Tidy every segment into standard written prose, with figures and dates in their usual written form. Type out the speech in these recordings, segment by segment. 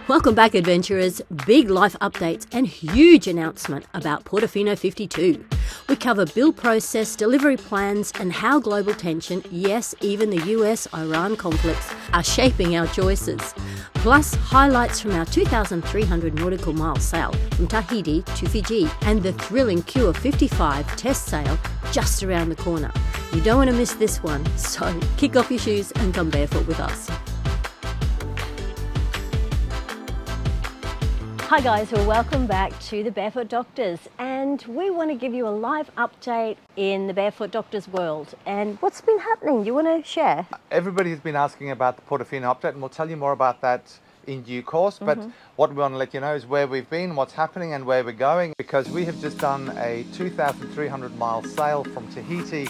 Welcome back, adventurers. Big life updates and huge announcement about Portofino 52. We cover build process, delivery plans, and how global tension, yes, even the US-Iran conflicts, are shaping our choices. Plus, highlights from our 2,300 nautical mile sail from Tahiti to Fiji and the thrilling QA55 test sail just around the corner. You don't want to miss this one, so kick off your shoes and come barefoot with us. Hi guys, well, welcome back to the Barefoot Doctors, and we want to give you a live update in the Barefoot Doctors world. And what's been happening? You want to share? Everybody has been asking about the Portofino update, and we'll tell you more about that in due course. But what we want to let you know is where we've been, what's happening and where we're going, because we have just done a 2,300 mile sail from Tahiti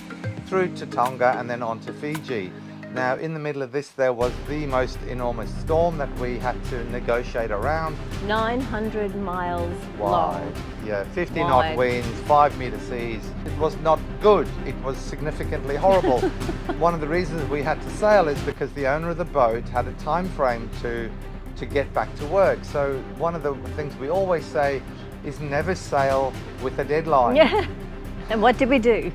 through to Tonga and then on to Fiji. Now, in the middle of this, there was the most enormous storm that we had to negotiate around. 900 miles wide. long. Yeah, 50 knot winds, 5 meter seas. It was not good. It was significantly horrible. One of the reasons we had to sail is because the owner of the boat had a time frame to get back to work. So one of the things we always say is never sail with a deadline. Yeah. And what did we do?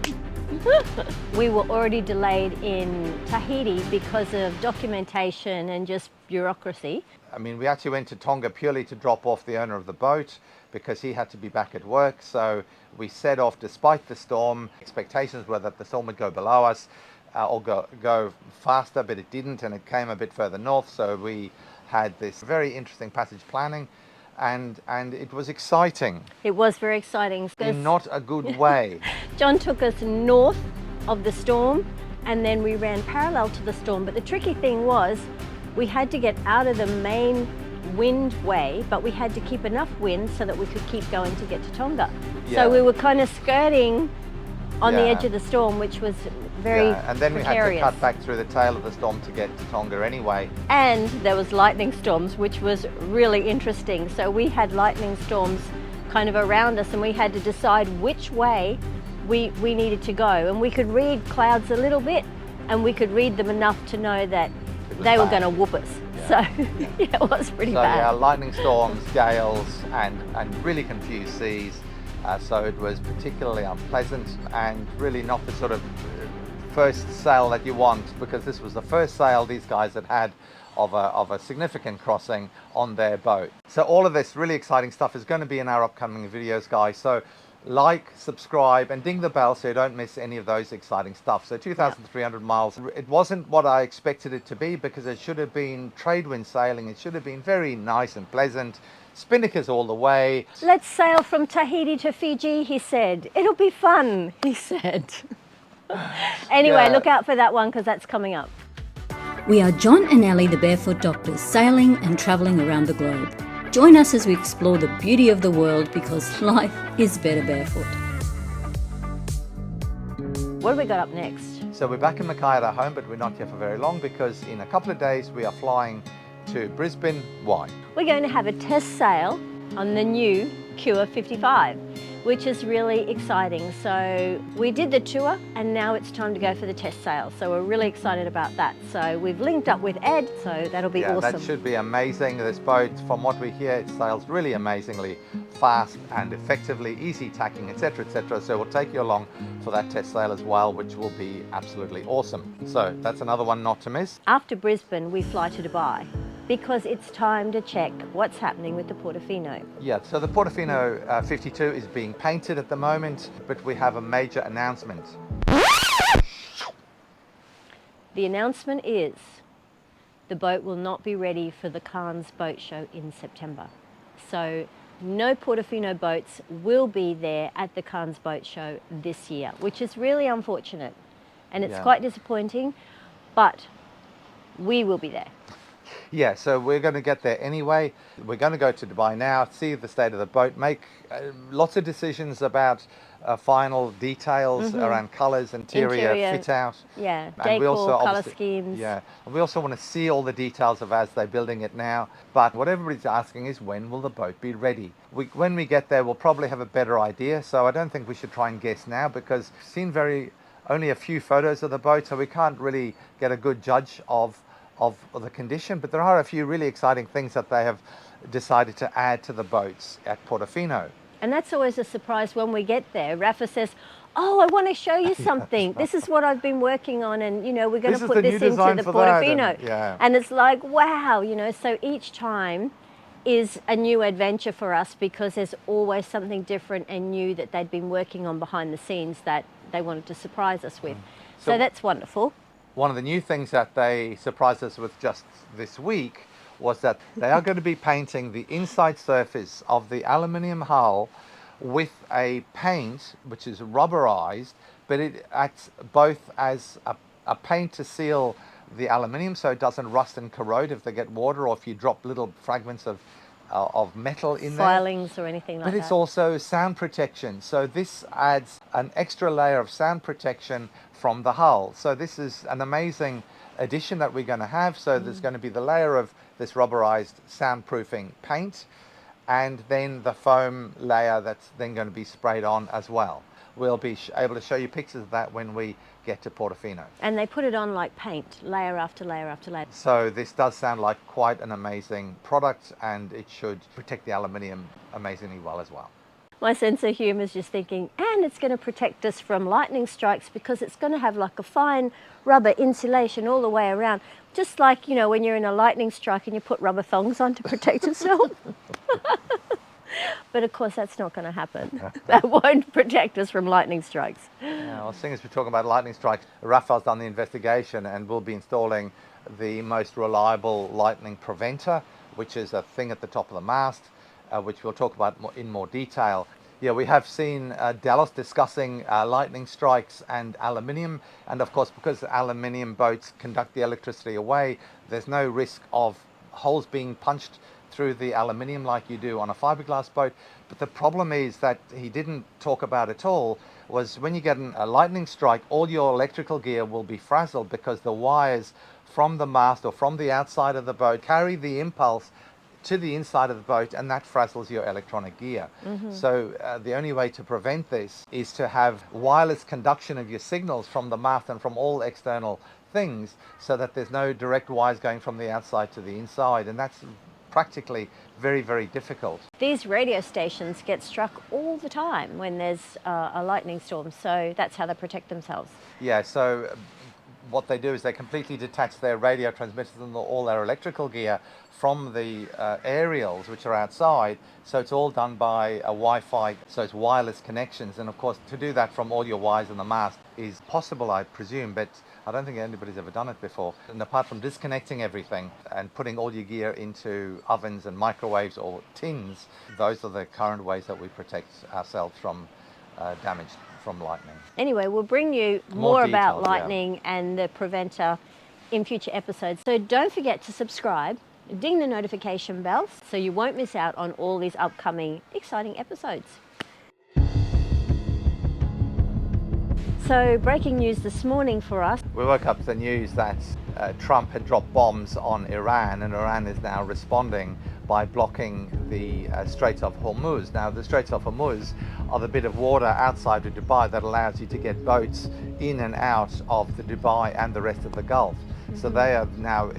We were already delayed in Tahiti because of documentation and just bureaucracy. I mean, we actually went to Tonga purely to drop off the owner of the boat because he had to be back at work. So we set off despite the storm. Expectations were that the storm would go below us or go faster, but it didn't, and it came a bit further north. So we had this very interesting passage planning. And it was exciting. It was very exciting. In not a good way. John took us north of the storm and then we ran parallel to the storm. But the tricky thing was we had to get out of the main wind way, but we had to keep enough wind so that we could keep going to get to Tonga. Yeah. So we were kind of skirting on the edge of the storm, which was very and then precarious. We had to cut back through the tail of the storm to get to Tonga anyway. And there was lightning storms, which was really interesting. So we had lightning storms kind of around us and we had to decide which way we needed to go. And we could read clouds a little bit and we could read them enough to know that they were going to whoop us. So it was pretty bad. Yeah, lightning storms, gales and really confused seas. So it was particularly unpleasant and really not the sort of first sail that you want, because this was the first sail these guys had of a significant crossing on their boat. So all of this really exciting stuff is going to be in our upcoming videos, guys. So like, subscribe and ding the bell so you don't miss any of those exciting stuff. So 2,300 miles. It wasn't what I expected it to be because it should have been trade wind sailing. It should have been very nice and pleasant. Spinnakers all the way. Let's sail from Tahiti to Fiji, he said. It'll be fun, he said. Anyway, look out for that one because that's coming up. We are John and Ellie, the Barefoot Doctors, sailing and travelling around the globe. Join us as we explore the beauty of the world because life is better barefoot. What have we got up next? So we're back in Mackay at our home, but we're not here for very long because in a couple of days we are flying to Brisbane. Why? We're going to have a test sail on the new QA55, which is really exciting. So we did the tour and now it's time to go for the test sail. So we're really excited about that. So we've linked up with Ed, so that'll be awesome. That should be amazing. This boat, from what we hear, it sails really amazingly fast and effectively, easy tacking, etc., etc. So we'll take you along for that test sail as well, which will be absolutely awesome. So that's another one not to miss. After Brisbane, we fly to Dubai, because it's time to check what's happening with the Portofino. Yeah, so the Portofino 52 is being painted at the moment, but we have a major announcement. The announcement is the boat will not be ready for the Cannes boat show in September. So no Portofino boats will be there at the Cannes boat show this year, which is really unfortunate. And it's quite disappointing, but we will be there. Yeah, so we're going to get there anyway. We're going to go to Dubai now, see the state of the boat, make lots of decisions about final details around colours, interior fit out. Yeah, decor, colour schemes. Yeah, and we also want to see all the details of as they're building it now. But what everybody's asking is, when will the boat be ready? When we get there, we'll probably have a better idea. So I don't think we should try and guess now, because we've seen only a few photos of the boat, so we can't really get a good judge of the condition. But there are a few really exciting things that they have decided to add to the boats at Portofino. And that's always a surprise when we get there. Rafa says, "Oh, I want to show you something. This is what I've been working on, and we're going to put this into the Portofino." And it's like, wow, so each time is a new adventure for us, because there's always something different and new that they'd been working on behind the scenes that they wanted to surprise us with. So that's wonderful. One of the new things that they surprised us with just this week was that they are going to be painting the inside surface of the aluminium hull with a paint which is rubberized, but it acts both as a paint to seal the aluminium so it doesn't rust and corrode if they get water, or if you drop little fragments of metal in there. Filings or anything like that. But it's also sound protection. So this adds an extra layer of sound protection from the hull. So this is an amazing addition that we're going to have. So there's going to be the layer of this rubberized soundproofing paint, and then the foam layer that's then going to be sprayed on as well. We'll be able to show you pictures of that when we get to Portofino. And they put it on like paint, layer after layer after layer. So this does sound like quite an amazing product, and it should protect the aluminium amazingly well as well. My sense of humour is just thinking, and it's going to protect us from lightning strikes because it's going to have like a fine rubber insulation all the way around. Just like, when you're in a lightning strike and you put rubber thongs on to protect yourself. But of course, that's not going to happen. That won't protect us from lightning strikes. Yeah, well, seeing as we're talking about lightning strikes, Rafael's done the investigation and will be installing the most reliable lightning preventer, which is a thing at the top of the mast, which we'll talk about in more detail. Yeah, we have seen Dallas discussing lightning strikes and aluminium, and of course, because aluminium boats conduct the electricity away, there's no risk of holes being punched through the aluminium like you do on a fiberglass boat. But the problem is that he didn't talk about at all was when you get a lightning strike, all your electrical gear will be frazzled because the wires from the mast or from the outside of the boat carry the impulse to the inside of the boat, and that frazzles your electronic gear. So the only way to prevent this is to have wireless conduction of your signals from the mast and from all external things, so that there's no direct wires going from the outside to the inside, and that's practically very, very difficult. These radio stations get struck all the time when there's a lightning storm, so that's how they protect themselves. Yeah, so what they do is they completely detach their radio transmitters and all their electrical gear from the aerials, which are outside. So it's all done by a Wi-Fi, so it's wireless connections. And of course, to do that from all your wires on the mast is possible, I presume, but I don't think anybody's ever done it before. And apart from disconnecting everything and putting all your gear into ovens and microwaves or tins, those are the current ways that we protect ourselves from damage from lightning. Anyway, we'll bring you more about details, lightning and the preventer in future episodes. So don't forget to subscribe, ding the notification bell so you won't miss out on all these upcoming exciting episodes. So breaking news this morning for us. We woke up to the news that Trump had dropped bombs on Iran, and Iran is now responding by blocking the Straits of Hormuz. Now, the Straits of Hormuz are the bit of water outside of Dubai that allows you to get boats in and out of the Dubai and the rest of the Gulf. So they are now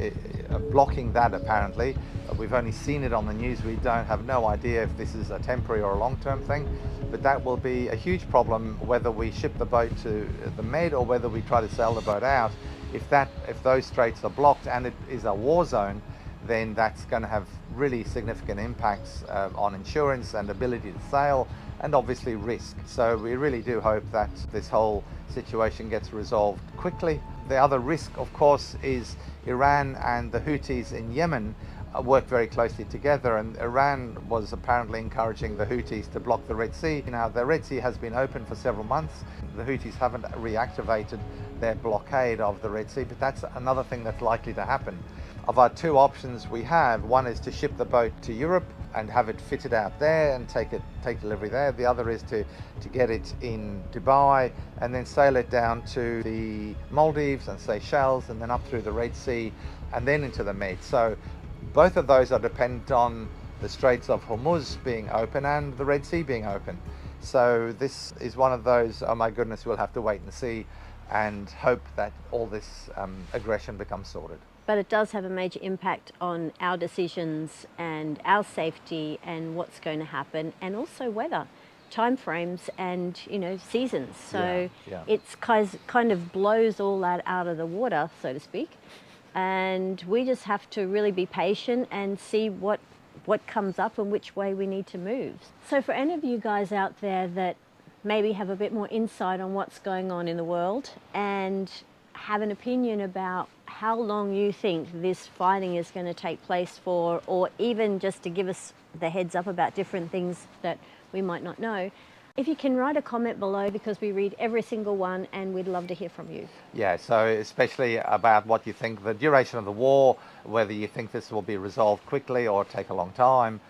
blocking that, apparently. We've only seen it on the news. We have no idea if this is a temporary or a long-term thing, but that will be a huge problem whether we ship the boat to the Med or whether we try to sail the boat out. If those straits are blocked and it is a war zone, then that's going to have really significant impacts on insurance and ability to sail, and obviously risk. So we really do hope that this whole situation gets resolved quickly. The other risk, of course, is Iran and the Houthis in Yemen work very closely together, and Iran was apparently encouraging the Houthis to block the Red Sea. Now, the Red Sea has been open for several months. The Houthis haven't reactivated their blockade of the Red Sea, but that's another thing that's likely to happen. Of our two options we have, one is to ship the boat to Europe and have it fitted out there and take delivery there. The other is to get it in Dubai and then sail it down to the Maldives and Seychelles and then up through the Red Sea and then into the Med. So both of those are dependent on the Straits of Hormuz being open and the Red Sea being open. So this is one of those, oh my goodness, we'll have to wait and see and hope that all this aggression becomes sorted. but it does have a major impact on our decisions and our safety and what's going to happen, and also weather, timeframes, and seasons. So it's kind of blows all that out of the water, so to speak, and we just have to really be patient and see what comes up and which way we need to move. So for any of you guys out there that maybe have a bit more insight on what's going on in the world and have an opinion about how long you think this fighting is going to take place for, or even just to give us the heads up about different things that we might not know, if you can write a comment below, because we read every single one and we'd love to hear from you. Yeah, so especially about what you think the duration of the war, whether you think this will be resolved quickly or take a long time.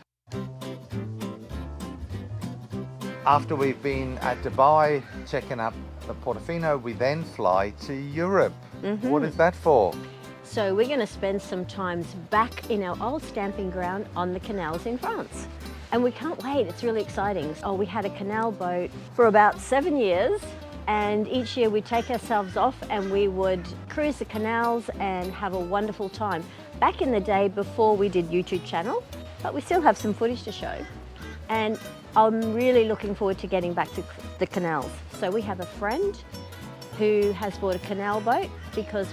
After we've been at Dubai checking up the Portofino, we then fly to Europe. What is that for? So we're going to spend some time back in our old stamping ground on the canals in France. And we can't wait, it's really exciting. Oh, we had a canal boat for about 7 years, and each year we'd take ourselves off and we would cruise the canals and have a wonderful time. Back in the day before we did YouTube channel, but we still have some footage to show. And I'm really looking forward to getting back to the canals. So we have a friend who has bought a canal boat because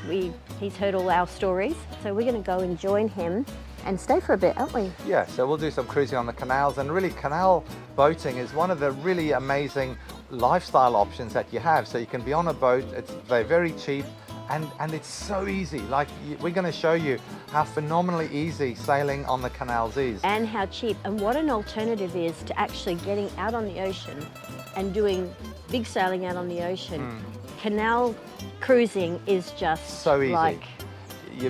he's heard all our stories. So we're going to go and join him and stay for a bit, aren't we? Yeah, so we'll do some cruising on the canals, and really canal boating is one of the really amazing lifestyle options that you have. So you can be on a boat, they're very cheap, and it's so easy. Like, we're going to show you how phenomenally easy sailing on the canals is. And how cheap, and what an alternative is to actually getting out on the ocean and doing big sailing out on the ocean. Canal cruising is just so easy. Like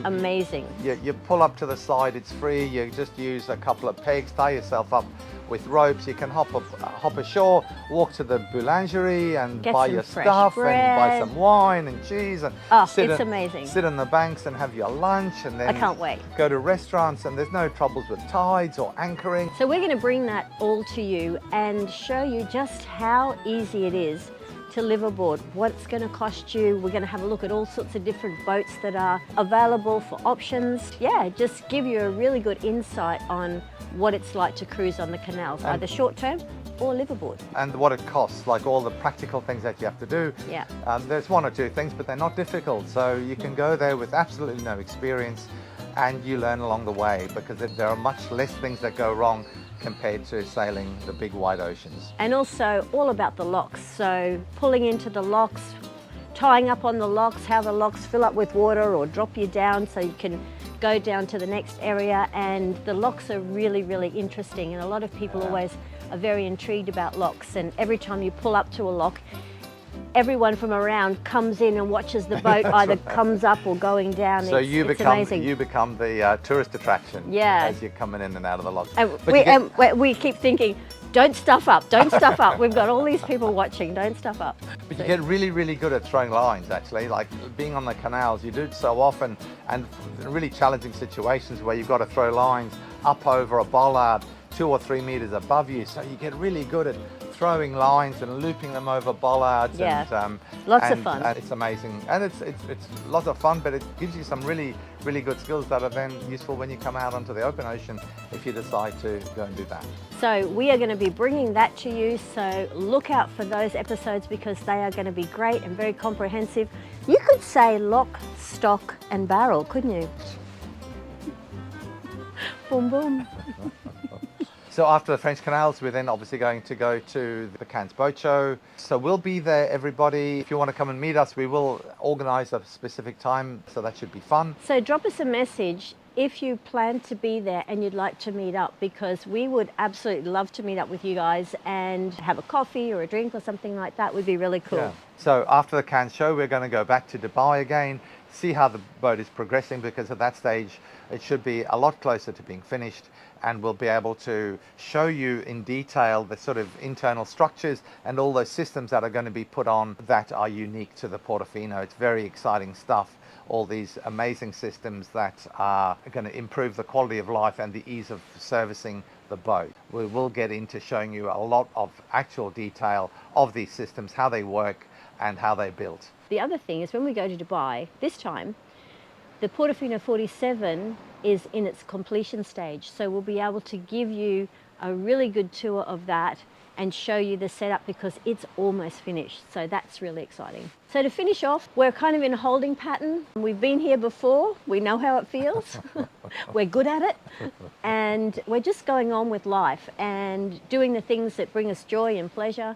amazing. You pull up to the side, it's free, you just use a couple of pegs, tie yourself up with ropes, you can hop ashore, walk to the boulangerie and buy your stuff and buy some wine and cheese and amazing. Sit on the banks and have your lunch, and then I can't wait. Go to restaurants, and there's no troubles with tides or anchoring. So we're going to bring that all to you and show you just how easy it is to live aboard, what it's going to cost you. We're going to have a look at all sorts of different boats that are available for options. Yeah, just give you a really good insight on what it's like to cruise on the canals, either short term or live aboard. And what it costs, like all the practical things that you have to do. Yeah. There's one or two things, but they're not difficult. So you can go there with absolutely no experience, and you learn along the way, because there are much less things that go wrong compared to sailing the big wide oceans. And also all about the locks. So pulling into the locks, tying up on the locks, how the locks fill up with water or drop you down so you can go down to the next area. And the locks are really, really interesting. And a lot of people always are very intrigued about locks. And every time you pull up to a lock, everyone from around comes in and watches the boat either comes up or going down. So it's you become the tourist attraction as you're coming in and out of the lodge. And we keep thinking, don't stuff up, don't stuff up. We've got all these people watching, don't stuff up. But you get really, really good at throwing lines, actually. Like being on the canals, you do it so often, and really challenging situations where you've got to throw lines up over a bollard 2 or 3 meters above you. So you get really good at throwing lines and looping them over bollards. And lots of fun. It's amazing, and it's lots of fun, but it gives you some really, really good skills that are then useful when you come out onto the open ocean, if you decide to go and do that. So we are going to be bringing that to you, so look out for those episodes, because they are going to be great and very comprehensive. You could say lock, stock and barrel, couldn't you? Boom, boom. So after the French canals, we're then obviously going to go to the Cannes Boat Show. So we'll be there, everybody. If you want to come and meet us, we will organise a specific time, so that should be fun. So drop us a message if you plan to be there and you'd like to meet up, because we would absolutely love to meet up with you guys and have a coffee or a drink or something like that. Would be really cool. Yeah. So after the Cannes show, we're going to go back to Dubai again, see how the boat is progressing, because at that stage it should be a lot closer to being finished, and we'll be able to show you in detail the sort of internal structures and all those systems that are going to be put on that are unique to the Portofino. It's very exciting stuff, all these amazing systems that are going to improve the quality of life and the ease of servicing the boat. We will get into showing you a lot of actual detail of these systems, how they work and how they're built. The other thing is, when we go to Dubai this time, The Portofino 47 is in its completion stage, so we'll be able to give you a really good tour of that and show you the setup because it's almost finished. So that's really exciting. So to finish off, we're kind of in a holding pattern. We've been here before, we know how it feels, we're good at it, and we're just going on with life and doing the things that bring us joy and pleasure.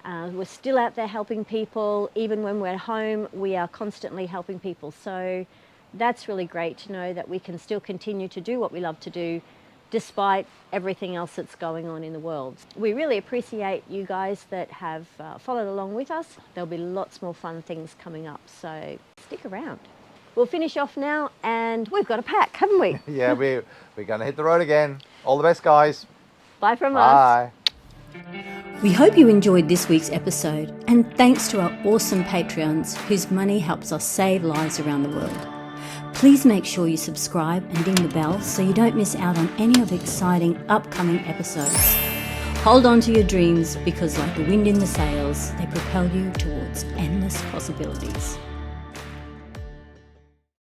We're still out there helping people. Even when we're at home, we are constantly helping people. So that's really great to know that we can still continue to do what we love to do despite everything else that's going on in the world. We really appreciate you guys that have followed along with us. There'll be lots more fun things coming up, so stick around. We'll finish off now, and we've got a pack, haven't we? Yeah, we're going to hit the road again. All the best, guys. Bye from Bye. us. We hope you enjoyed this week's episode, and thanks to our awesome Patreons whose money helps us save lives around the world. Please make sure you subscribe and ding the bell so you don't miss out on any of the exciting upcoming episodes. Hold on to your dreams because like the wind in the sails, they propel you towards endless possibilities.